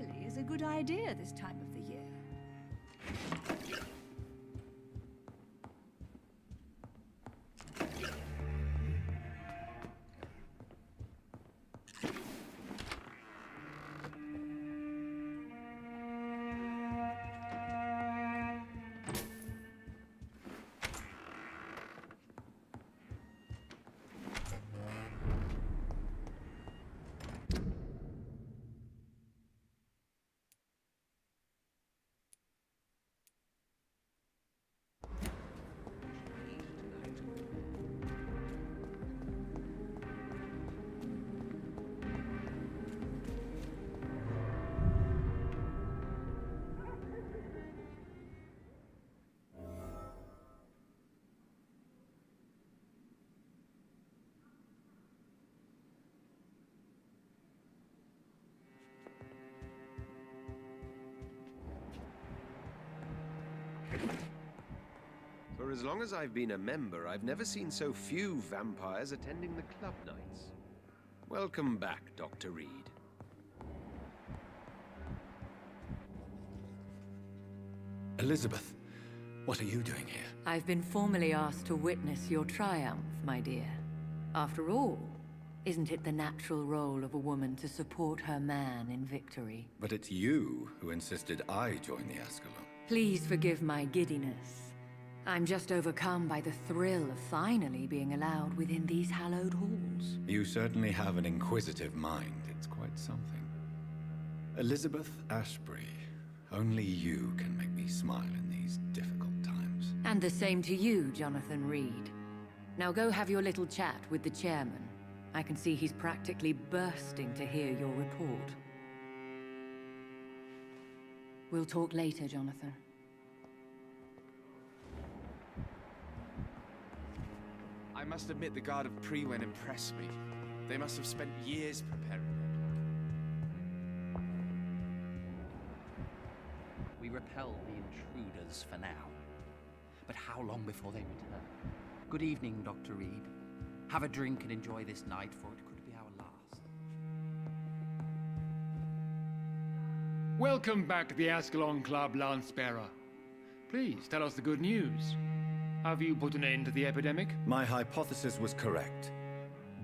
really is a good idea this time of the year. For as long as I've been a member, I've never seen so few vampires attending the club nights. Welcome back, Dr. Reed. Elizabeth, what are you doing here? I've been formally asked to witness your triumph, my dear. After all, isn't it the natural role of a woman to support her man in victory? But it's you who insisted I join the Ascalon. Please forgive my giddiness. I'm just overcome by the thrill of finally being allowed within these hallowed halls. You certainly have an inquisitive mind. It's quite something. Elizabeth Ashbury, only you can make me smile in these difficult times. And the same to you, Jonathan Reed. Now go have your little chat with the chairman. I can see he's practically bursting to hear your report. We'll talk later, Jonathan. I must admit the Guard of Prewen impressed me. They must have spent years preparing it. We repel the intruders for now. But how long before they return? Good evening, Dr. Reed. Have a drink and enjoy this night, for it could be our last. Welcome back to the Ascalon Club, Lance-Bearer. Please, tell us the good news. Have you put an end to the epidemic? My hypothesis was correct.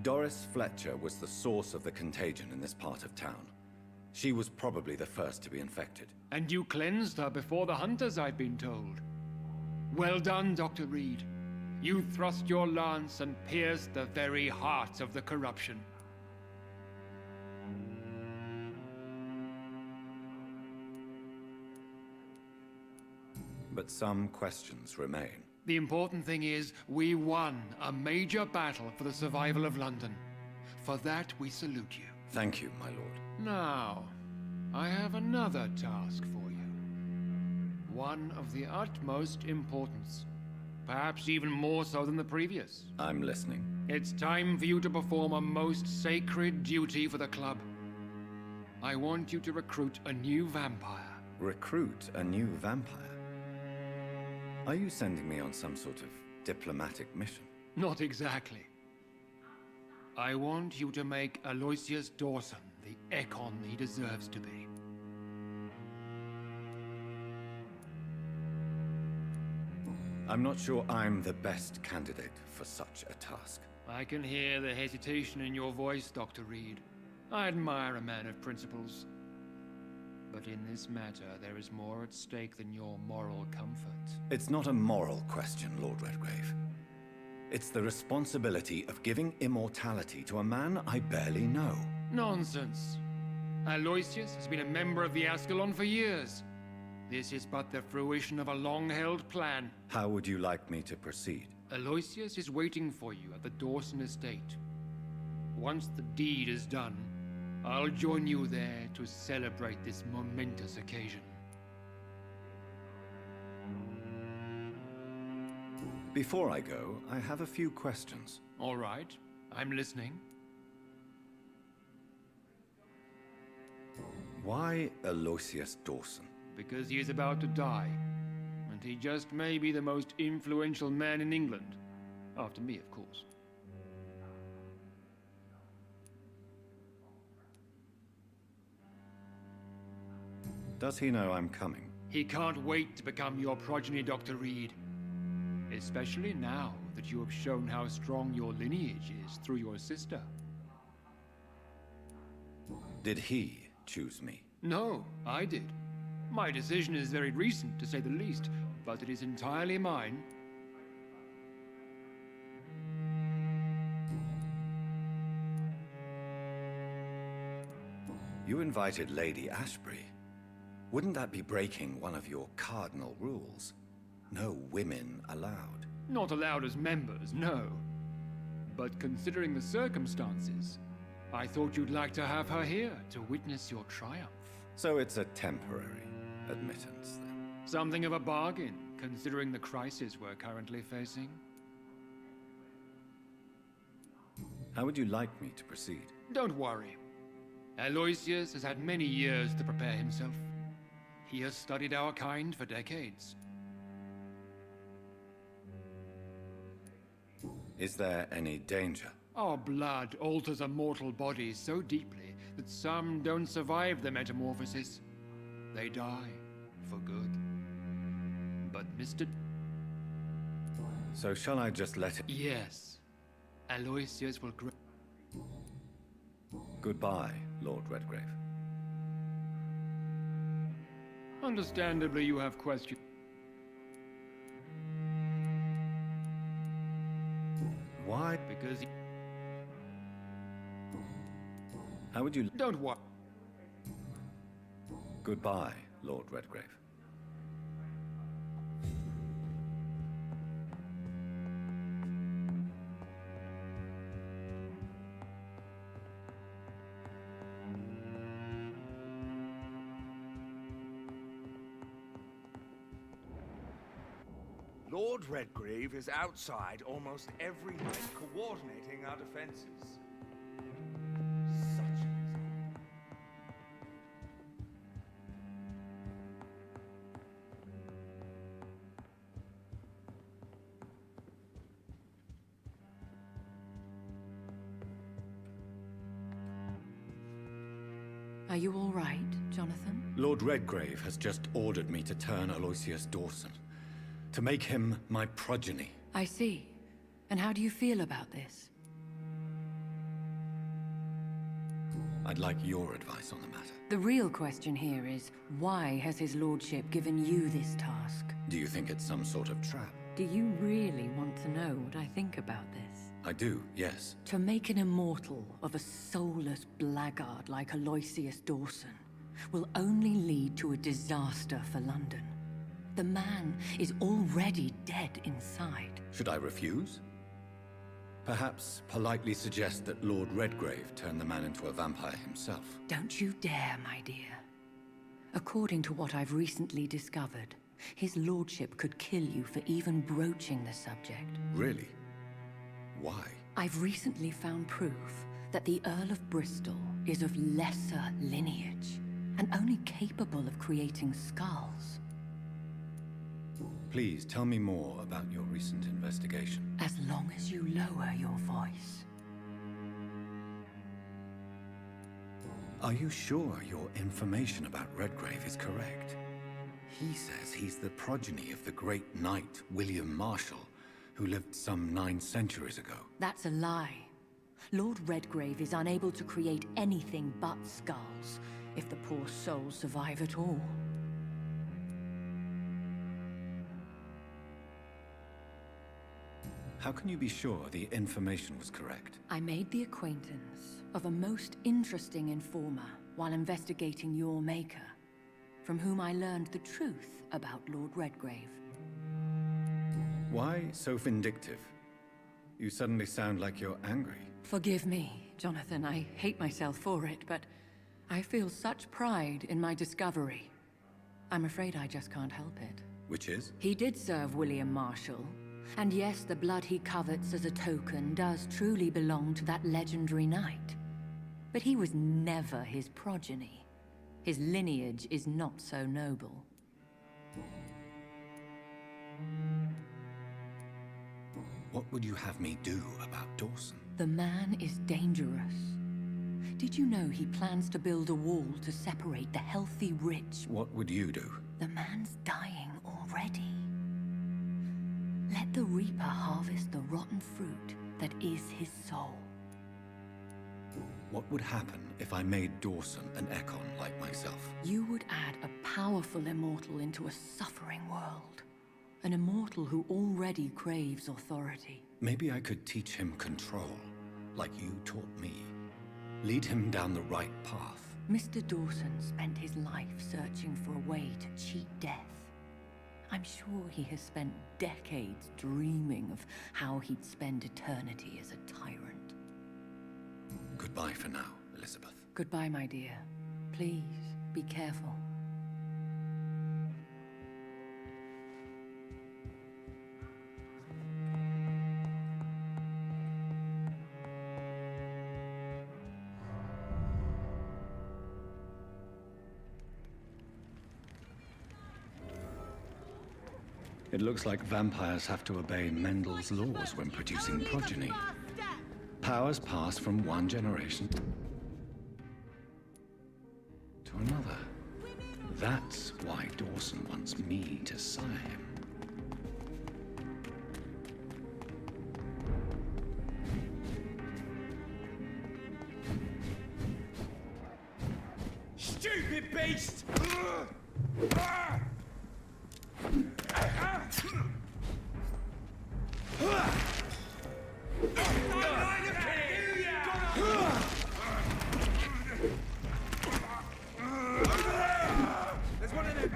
Doris Fletcher was the source of the contagion in this part of town. She was probably the first to be infected. And you cleansed her before the hunters, I've been told. Well done, Dr. Reed. You thrust your lance and pierced the very heart of the corruption. But some questions remain. The important thing is, we won a major battle for the survival of London. For that, we salute you. Thank you, my lord. Now, I have another task for you. One of the utmost importance. Perhaps even more so than the previous. I'm listening. It's time for you to perform a most sacred duty for the club. I want you to recruit a new vampire. Recruit a new vampire? Are you sending me on some sort of diplomatic mission? Not exactly. I want you to make Aloysius Dawson the Ekon he deserves to be. I'm not sure I'm the best candidate for such a task. I can hear the hesitation in your voice, Dr. Reed. I admire a man of principles. But in this matter, there is more at stake than your moral comfort. It's not a moral question, Lord Redgrave. It's the responsibility of giving immortality to a man I barely know. Nonsense. Aloysius has been a member of the Ascalon for years. This is but the fruition of a long-held plan. How would you like me to proceed? Aloysius is waiting for you at the Dawson estate. Once the deed is done, I'll join you there to celebrate this momentous occasion. Before I go, I have a few questions. All right, I'm listening. Why Aloysius Dawson? Because he is about to die, and he just may be the most influential man in England. After me, of course. Does he know I'm coming? He can't wait to become your progeny, Dr. Reed. Especially now that you have shown how strong your lineage is through your sister. Did he choose me? No, I did. My decision is very recent, to say the least, but it is entirely mine. You invited Lady Ashbury. Wouldn't that be breaking one of your cardinal rules? No women allowed. Not allowed as members, no. But considering the circumstances, I thought you'd like to have her here to witness your triumph. So it's a temporary admittance, then? Something of a bargain, considering the crisis we're currently facing. How would you like me to proceed? Don't worry. Aloysius has had many years to prepare himself. He has studied our kind for decades. Is there any danger? Our blood alters a mortal body so deeply that some don't survive the metamorphosis. They die for good. But Mr. So shall I just let it... Yes. Aloysius will grow. Goodbye, Lord Redgrave. Understandably, you have questions. Why? Because... How would you... Don't worry. Goodbye, Lord Redgrave. Lord Redgrave is outside almost every night coordinating our defenses. Such an example. Are you all right, Jonathan? Lord Redgrave has just ordered me to turn Aloysius Dawson. To make him my progeny. I see. And how do you feel about this? I'd like your advice on the matter. The real question here is, why has his lordship given you this task? Do you think it's some sort of trap? Do you really want to know what I think about this? I do, yes. To make an immortal of a soulless blackguard like Aloysius Dawson will only lead to a disaster for London. The man is already dead inside. Should I refuse? Perhaps politely suggest that Lord Redgrave turn the man into a vampire himself. Don't you dare, my dear. According to what I've recently discovered, his lordship could kill you for even broaching the subject. Really? Why? I've recently found proof that the Earl of Bristol is of lesser lineage and only capable of creating skulls. Please tell me more about your recent investigation. As long as you lower your voice. Are you sure your information about Redgrave is correct? He says he's the progeny of the great knight William Marshall, who lived some 9 centuries ago. That's a lie. Lord Redgrave is unable to create anything but skulls, if the poor souls survive at all. How can you be sure the information was correct? I made the acquaintance of a most interesting informer while investigating your maker, from whom I learned the truth about Lord Redgrave. Why so vindictive? You suddenly sound like you're angry. Forgive me, Jonathan. I hate myself for it, but I feel such pride in my discovery. I'm afraid I just can't help it. Which is? He did serve William Marshall. And yes, the blood he covets as a token does truly belong to that legendary knight. But he was never his progeny. His lineage is not so noble. What would you have me do about Dawson? The man is dangerous. Did you know he plans to build a wall to separate the healthy rich? What would you do? The man's dying already. Let the Reaper harvest the rotten fruit that is his soul. What would happen if I made Dawson an Ekon like myself? You would add a powerful immortal into a suffering world. An immortal who already craves authority. Maybe I could teach him control, like you taught me. Lead him down the right path. Mr. Dawson spent his life searching for a way to cheat death. I'm sure he has spent decades dreaming of how he'd spend eternity as a tyrant. Goodbye for now, Elizabeth. Goodbye, my dear. Please, be careful. It looks like vampires have to obey Mendel's laws when producing progeny. Powers pass from one generation to another. That's why Dawson wants me to sire him. Stupid beast! There's one of them.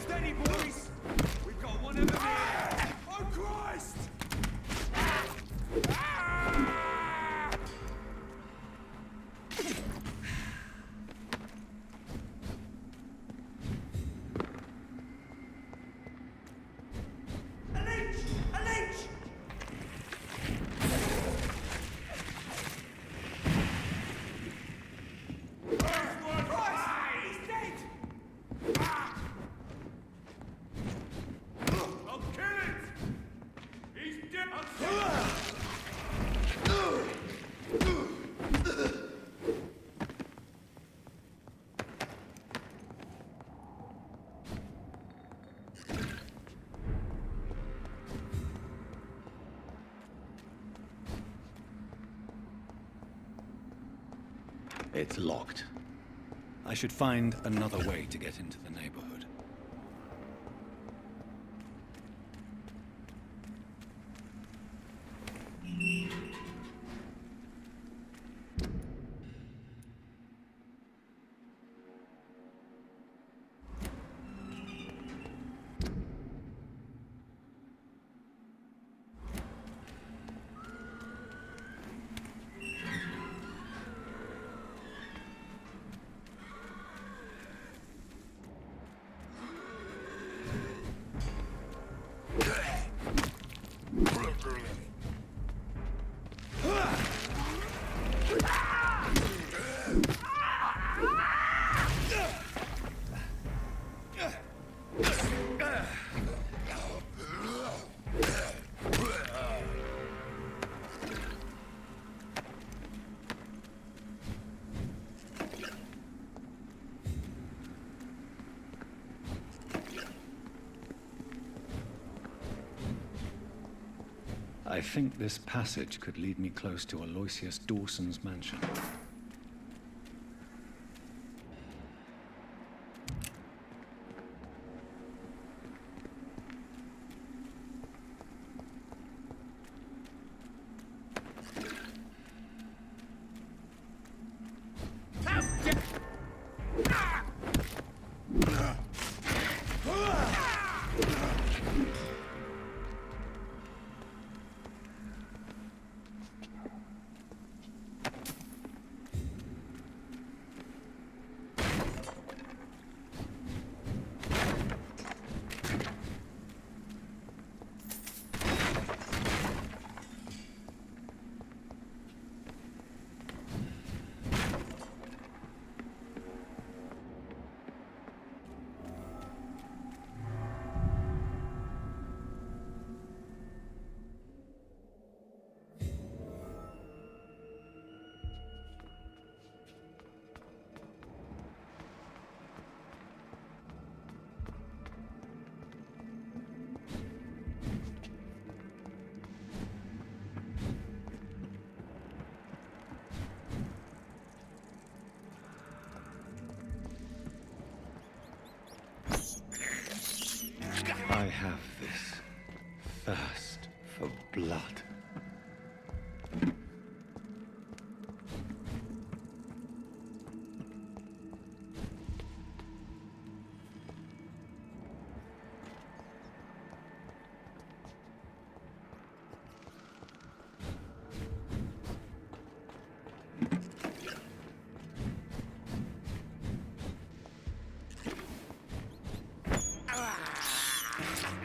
Steady, boys! We've got one of them here! Oh, Christ! It's locked. I should find another way to get into the neighborhood. I think this passage could lead me close to Aloysius Dawson's mansion. I have this thirst for blood.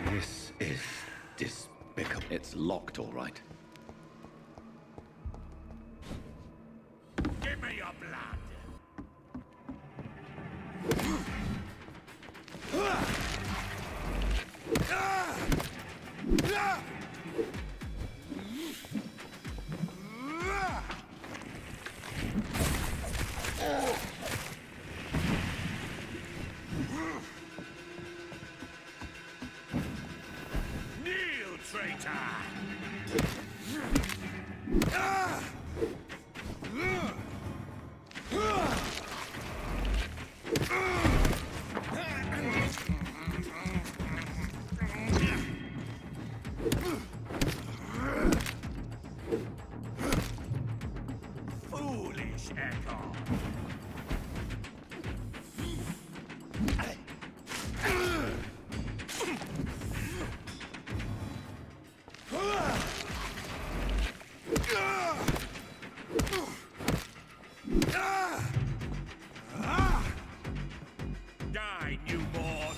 This is despicable. It's locked, all right. Give me your blood! Kneel, traitor! Foolish echo! Die, newborn!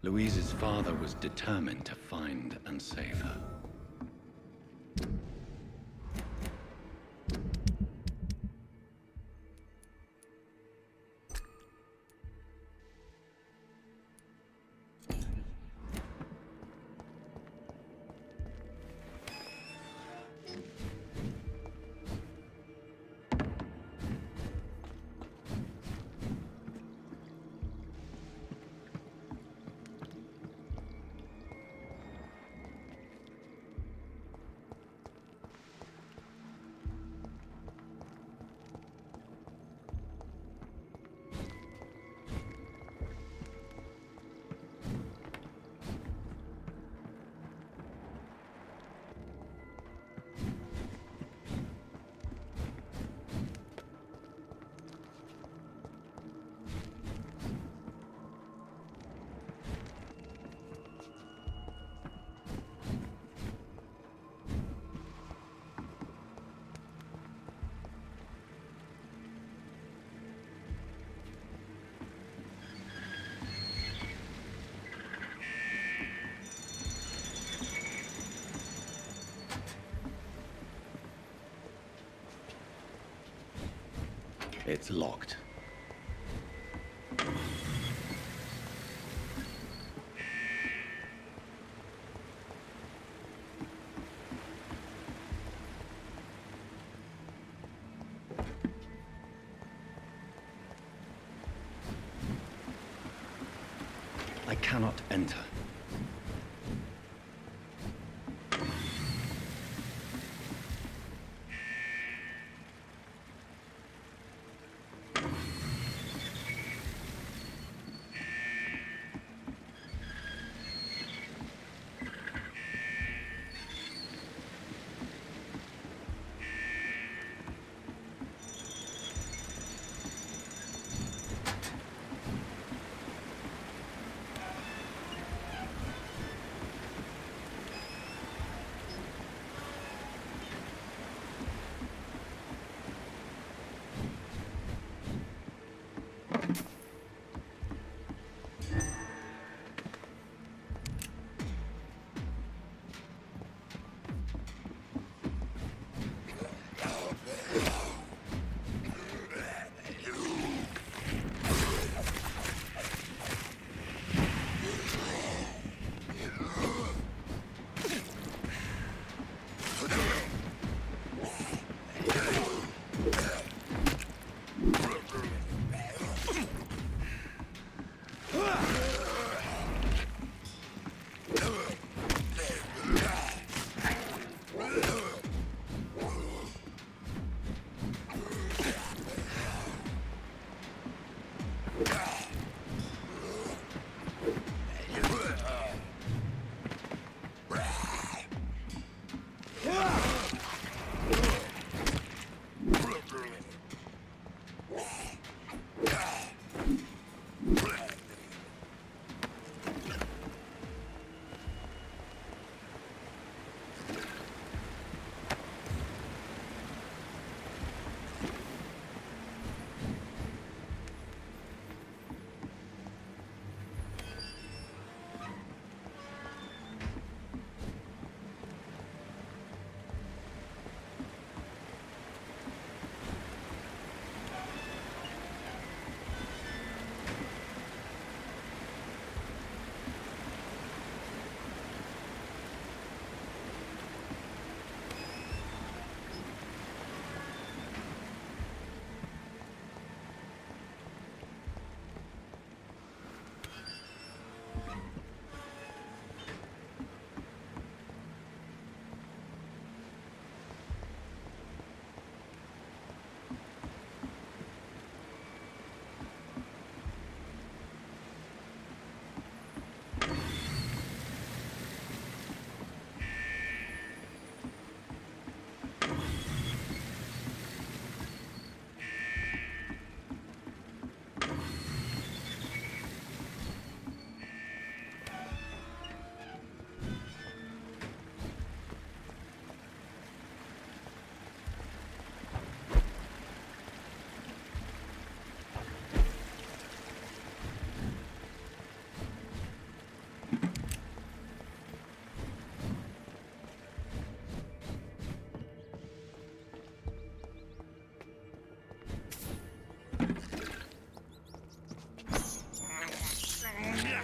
Louise's father was determined to find and save her. It's locked. cannot enter.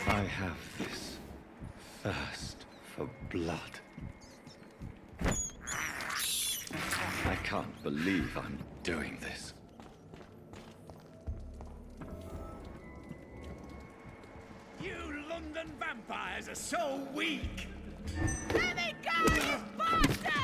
I have this thirst for blood. I can't believe I'm doing this. You London vampires are so weak! Let me go, you bastard!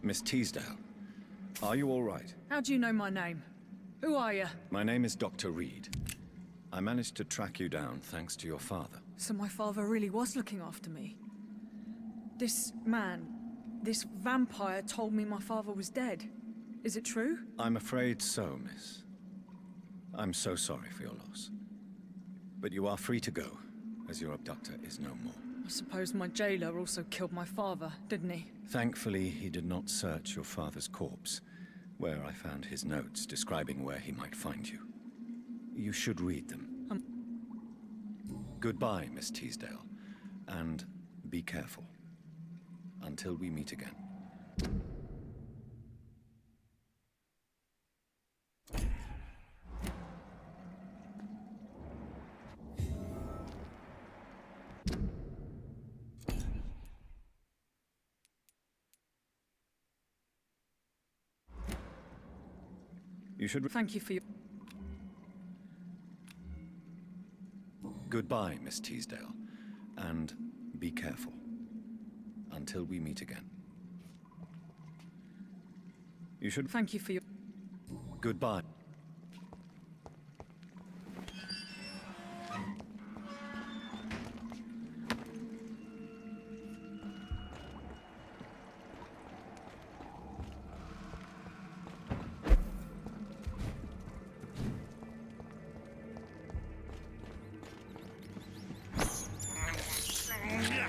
Miss Teasdale, are you all right? How do you know my name? Who are you? My name is Dr. Reed. I managed to track you down thanks to your father. So my father really was looking after me. This man, this vampire told me my father was dead. Is it true? I'm afraid so, miss. I'm so sorry for your loss. But you are free to go, as your abductor is no more. I suppose my jailer also killed my father, didn't he? Thankfully, he did not search your father's corpse, where I found his notes describing where he might find you. You should read them. Goodbye, Miss Teasdale, and be careful. Until we meet again. You should... Thank you for your... Goodbye, Miss Teasdale, and be careful. Until we meet again. You should... Thank you for your... Goodbye.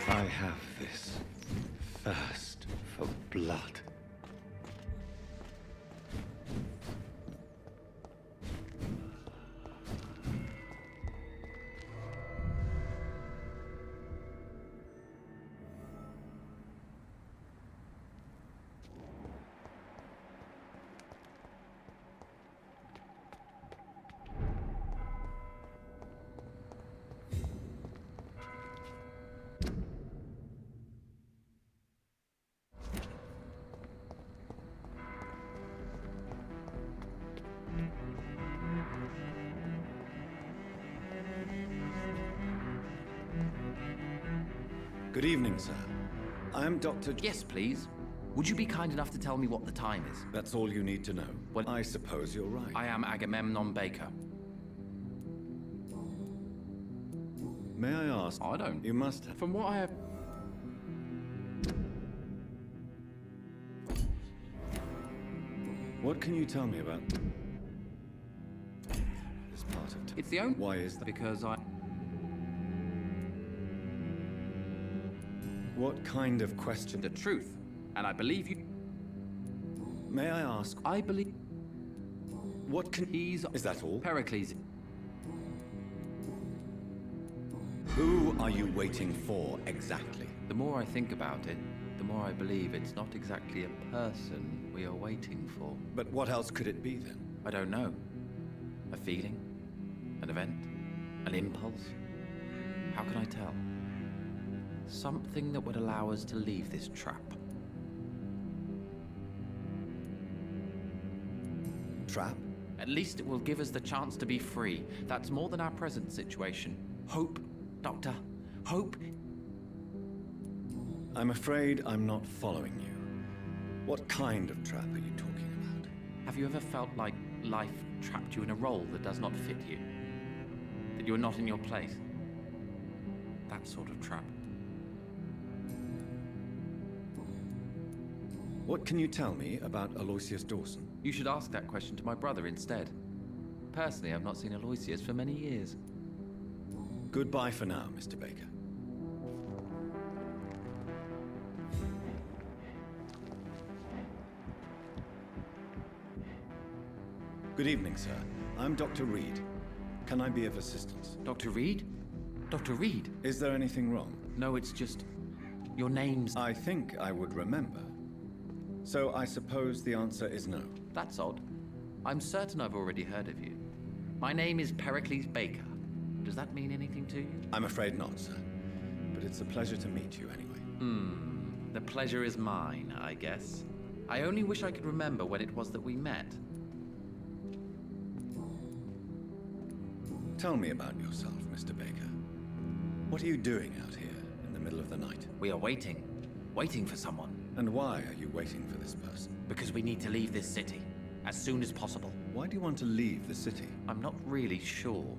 I have this thirst for blood. Good evening, sir. I am Dr. Yes, please. Would you be kind enough to tell me what the time is? That's all you need to know. Well, I suppose you're right. I am Agamemnon Baker. May I ask? I don't. You must have. From what I have... What can you tell me about this part of town? It's the only... Why is that? Because I... What kind of question? The truth. And I believe you... May I ask? I believe... What can... He's... Is that all? Pericles. Who are you waiting for, exactly? The more I think about it, the more I believe it's not exactly a person we are waiting for. But what else could it be, then? I don't know. A feeling? An event? An impulse? How can I tell? Something that would allow us to leave this trap. Trap? At least it will give us the chance to be free. That's more than our present situation. Hope, Doctor. Hope. I'm afraid I'm not following you. What kind of trap are you talking about? Have you ever felt like life trapped you in a role that does not fit you? That you are not in your place? That sort of trap. What can you tell me about Aloysius Dawson? You should ask that question to my brother instead. Personally, I've not seen Aloysius for many years. Goodbye for now, Mr. Baker. Good evening, sir. I'm Dr. Reed. Can I be of assistance? Dr. Reed? Dr. Reed? Is there anything wrong? No, it's just... your name's... I think I would remember. So I suppose the answer is no. That's odd. I'm certain I've already heard of you. My name is Pericles Baker. Does that mean anything to you? I'm afraid not, sir. But it's a pleasure to meet you anyway. The pleasure is mine, I guess. I only wish I could remember when it was that we met. Tell me about yourself, Mr. Baker. What are you doing out here in the middle of the night? We are waiting. Waiting for someone. And why are you waiting for this person? Because we need to leave this city as soon as possible. Why do you want to leave the city? I'm not really sure.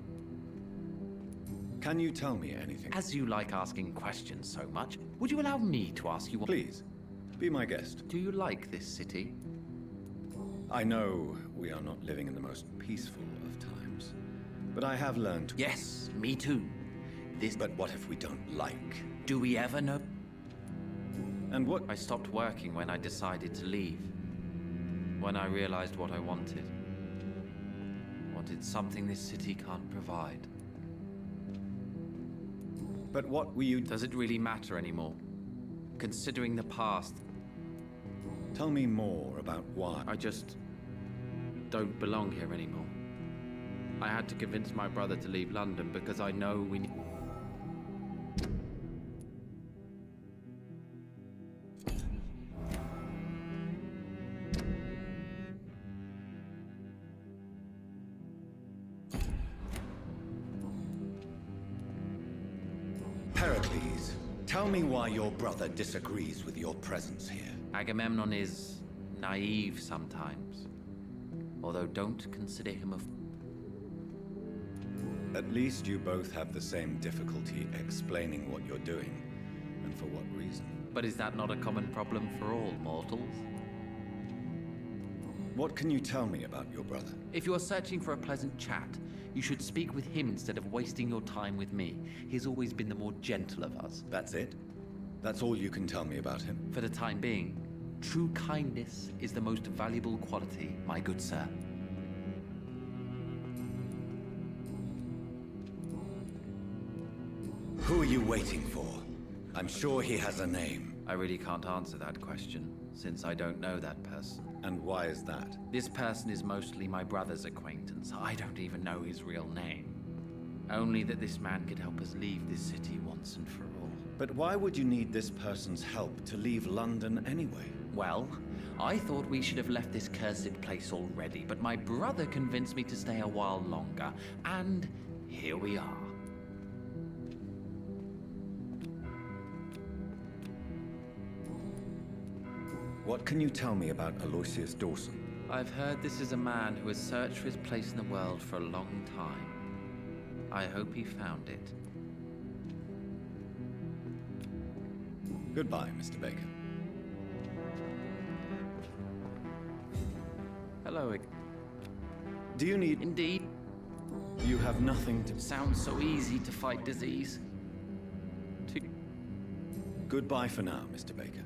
Can you tell me anything? As you like asking questions so much, would you allow me to ask you one? Please, be my guest. Do you like this city? I know we are not living in the most peaceful of times, but I have learned to... Yes, me too. But what if we don't like? Do we ever know? And what... I stopped working when I decided to leave. When I realized what I wanted. Wanted something this city can't provide. But what were you... Does it really matter anymore? Considering the past... Tell me more about why. I just... don't belong here anymore. I had to convince my brother to leave London because I know we need... Pericles, tell me why your brother disagrees with your presence here. Agamemnon is naive sometimes. Although don't consider him a... At least you both have the same difficulty explaining what you're doing, and for what reason. But is that not a common problem for all mortals? What can you tell me about your brother? If you are searching for a pleasant chat, you should speak with him instead of wasting your time with me. He's always been the more gentle of us. That's it? That's all you can tell me about him? For the time being, true kindness is the most valuable quality, my good sir. Who are you waiting for? I'm sure he has a name. I really can't answer that question, since I don't know that person. And why is that? This person is mostly my brother's acquaintance. I don't even know his real name. Only that this man could help us leave this city once and for all. But why would you need this person's help to leave London anyway? Well, I thought we should have left this cursed place already, but my brother convinced me to stay a while longer, and here we are. What can you tell me about Aloysius Dawson? I've heard this is a man who has searched for his place in the world for a long time. I hope he found it. Goodbye, Mr. Baker. Hello. Do you need... Indeed. You have nothing to... Sounds so easy to fight disease. Goodbye for now, Mr. Baker.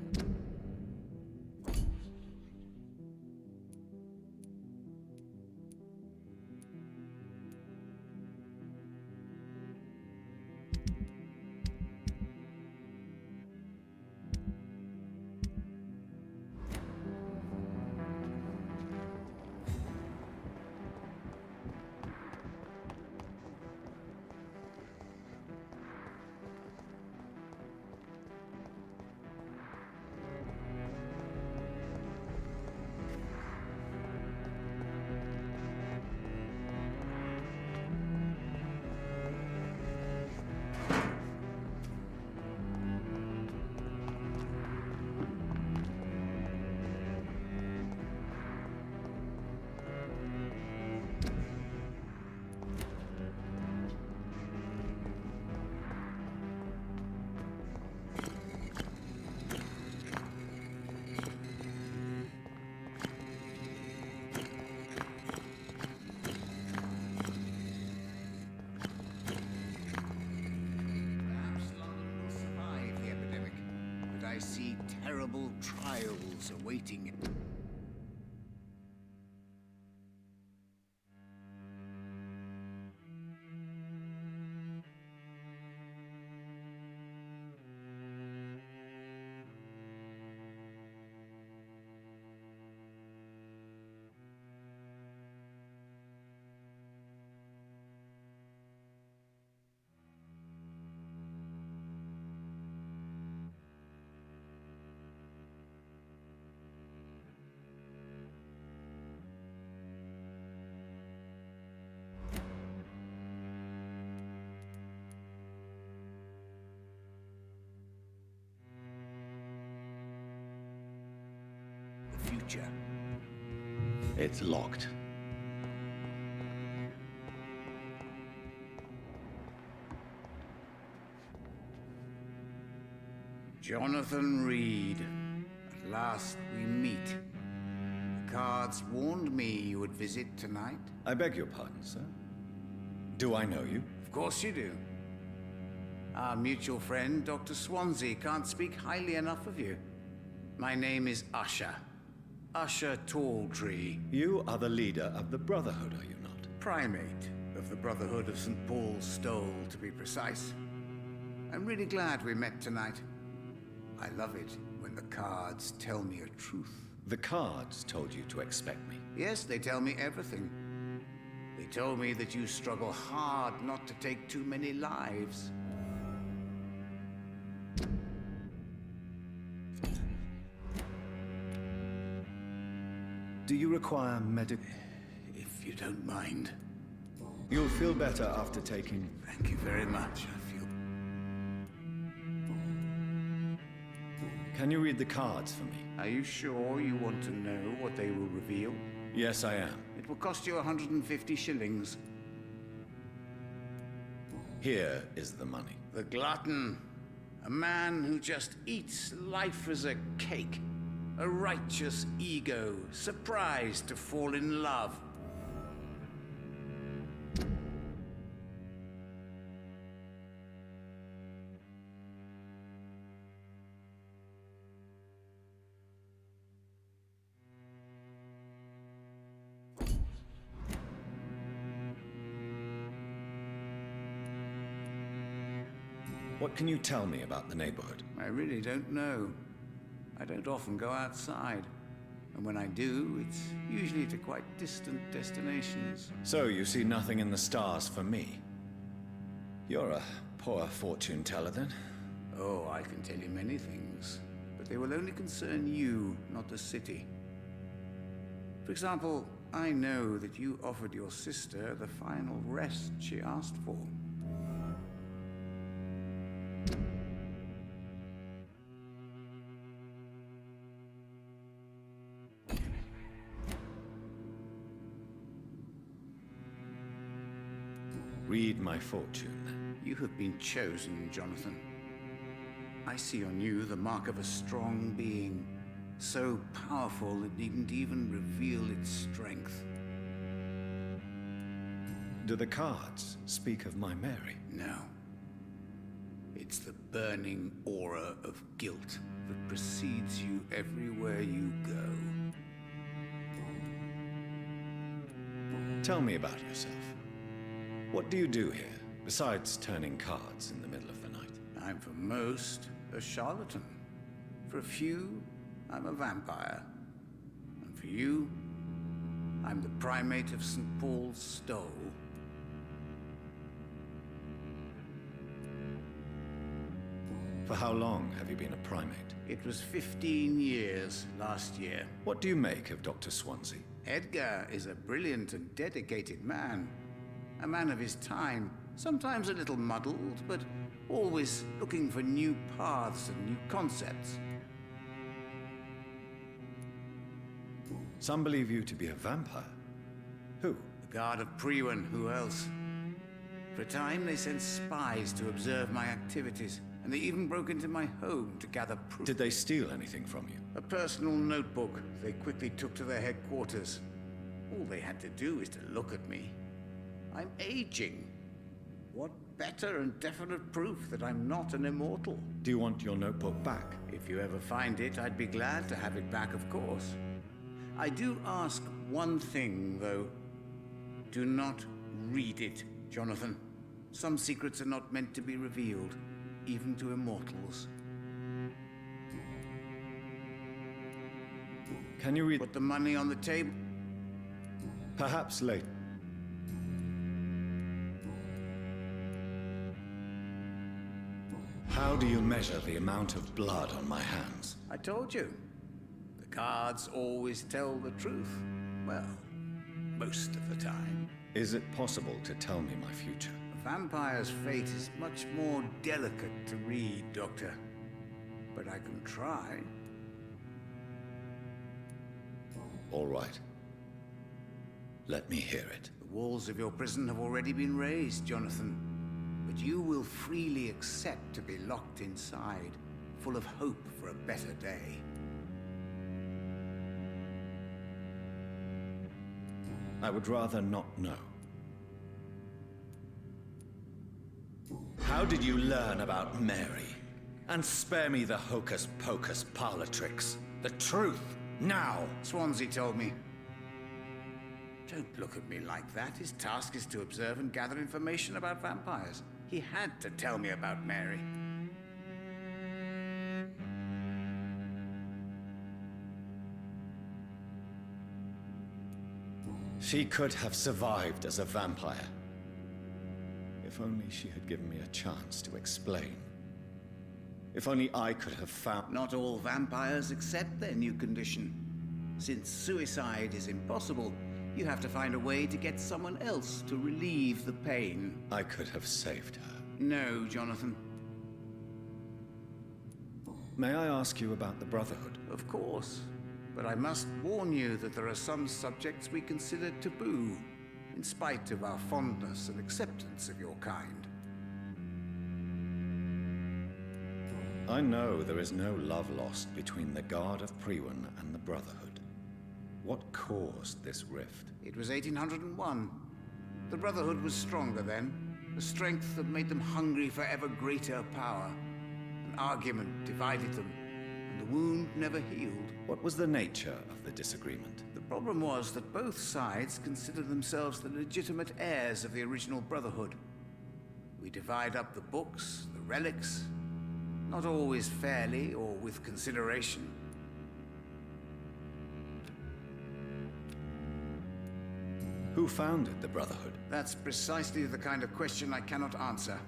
I see terrible trials awaiting it. future. It's locked. Jonathan Reed. At last we meet. The cards warned me you would visit tonight. I beg your pardon, sir. Do I know you? Of course you do. Our mutual friend, Dr. Swansea, can't speak highly enough of you. My name is Usher. Usher Talltree. You are the leader of the Brotherhood, are you not? Primate of the Brotherhood of St. Paul's Stole, to be precise. I'm really glad we met tonight. I love it when the cards tell me a truth. The cards told you to expect me. Yes, they tell me everything. They told me that you struggle hard not to take too many lives. Do you require If you don't mind. You'll feel better after taking... Thank you very much. I feel... Can you read the cards for me? Are you sure you want to know what they will reveal? Yes, I am. It will cost you 150 shillings. Here is the money. The glutton. A man who just eats life as a cake. A righteous ego, surprised to fall in love. What can you tell me about the neighborhood? I really don't know. I don't often go outside. And when I do, it's usually to quite distant destinations. So you see nothing in the stars for me? You're a poor fortune teller, then? Oh, I can tell you many things. But they will only concern you, not the city. For example, I know that you offered your sister the final rest she asked for. Read my fortune, then. You have been chosen, Jonathan. I see on you the mark of a strong being, so powerful it needn't even reveal its strength. Do the cards speak of my Mary? No. It's the burning aura of guilt that precedes you everywhere you go. Tell me about yourself. What do you do here, besides turning cards in the middle of the night? I'm for most a charlatan. For a few, I'm a vampire. And for you, I'm the primate of St. Paul's Stole. For how long have you been a primate? It was 15 years last year. What do you make of Dr. Swansea? Edgar is a brilliant and dedicated man. A man of his time, sometimes a little muddled, but always looking for new paths and new concepts. Some believe you to be a vampire. Who? The Guard of Prewen, who else? For a time, they sent spies to observe my activities, and they even broke into my home to gather proof. Did they steal anything from you? A personal notebook they quickly took to their headquarters. All they had to do is to look at me. I'm aging. What better and definite proof that I'm not an immortal? Do you want your notebook back? If you ever find it, I'd be glad to have it back, of course. I do ask one thing, though. Do not read it, Jonathan. Some secrets are not meant to be revealed, even to immortals. Can you read? Put the money on the table. Perhaps later. How do you measure the amount of blood on my hands? I told you. The cards always tell the truth. Well, most of the time. Is it possible to tell me my future? A vampire's fate is much more delicate to read, Doctor. But I can try. All right. Let me hear it. The walls of your prison have already been raised, Jonathan. But you will freely accept to be locked inside, full of hope for a better day. I would rather not know. How did you learn about Mary? And spare me the hocus-pocus parlor tricks. The truth, now! Swansea told me. Don't look at me like that. His task is to observe and gather information about vampires. He had to tell me about Mary. She could have survived as a vampire. If only she had given me a chance to explain. If only I could have found... Not all vampires accept their new condition. Since suicide is impossible, you have to find a way to get someone else to relieve the pain. I could have saved her. No, Jonathan. May I ask you about the Brotherhood? Of course. But I must warn you that there are some subjects we consider taboo, in spite of our fondness and acceptance of your kind. I know there is no love lost between the Guard of Priwen and the Brotherhood. What caused this rift? It was 1801. The Brotherhood was stronger then, a strength that made them hungry for ever greater power. An argument divided them, and the wound never healed. What was the nature of the disagreement? The problem was that both sides considered themselves the legitimate heirs of the original Brotherhood. We divide up the books, the relics, not always fairly or with consideration. Who founded the Brotherhood? That's precisely the kind of question I cannot answer.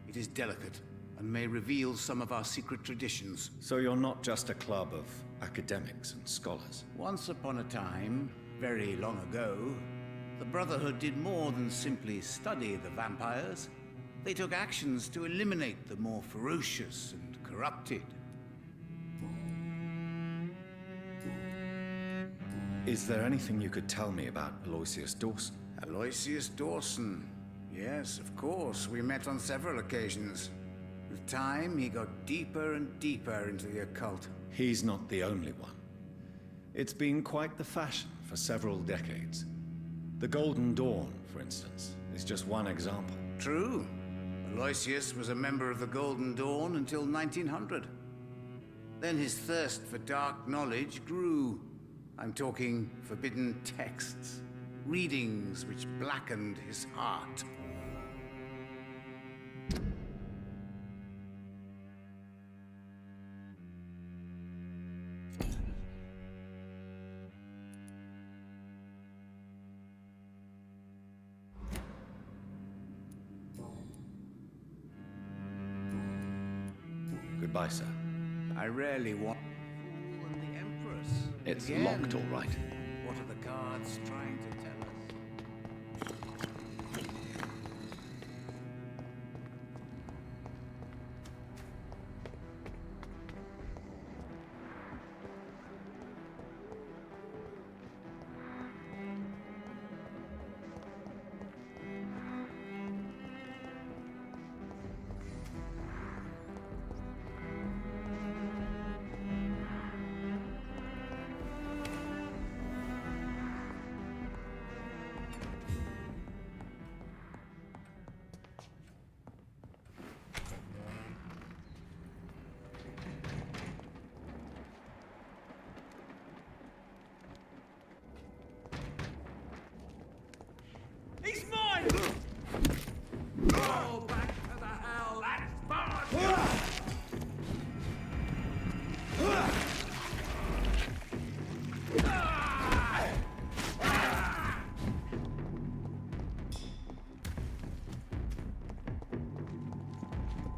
It is delicate, and may reveal some of our secret traditions. So you're not just a club of academics and scholars? Once upon a time, very long ago, the Brotherhood did more than simply study the vampires. They took actions to eliminate the more ferocious and corrupted. Is there anything you could tell me about Aloysius Dawson? Aloysius Dawson? Yes, of course. We met on several occasions. With time, he got deeper and deeper into the occult. He's not the only one. It's been quite the fashion for several decades. The Golden Dawn, for instance, is just one example. True. Aloysius was a member of the Golden Dawn until 1900. Then his thirst for dark knowledge grew. I'm talking forbidden texts, readings which blackened his heart. Goodbye, sir. I rarely want... Fool and the Empress. It's Again. locked, all right. What are the guards trying to tell us? He's mine! Go back to the hell, that's fun!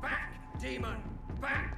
Back, demon! Back!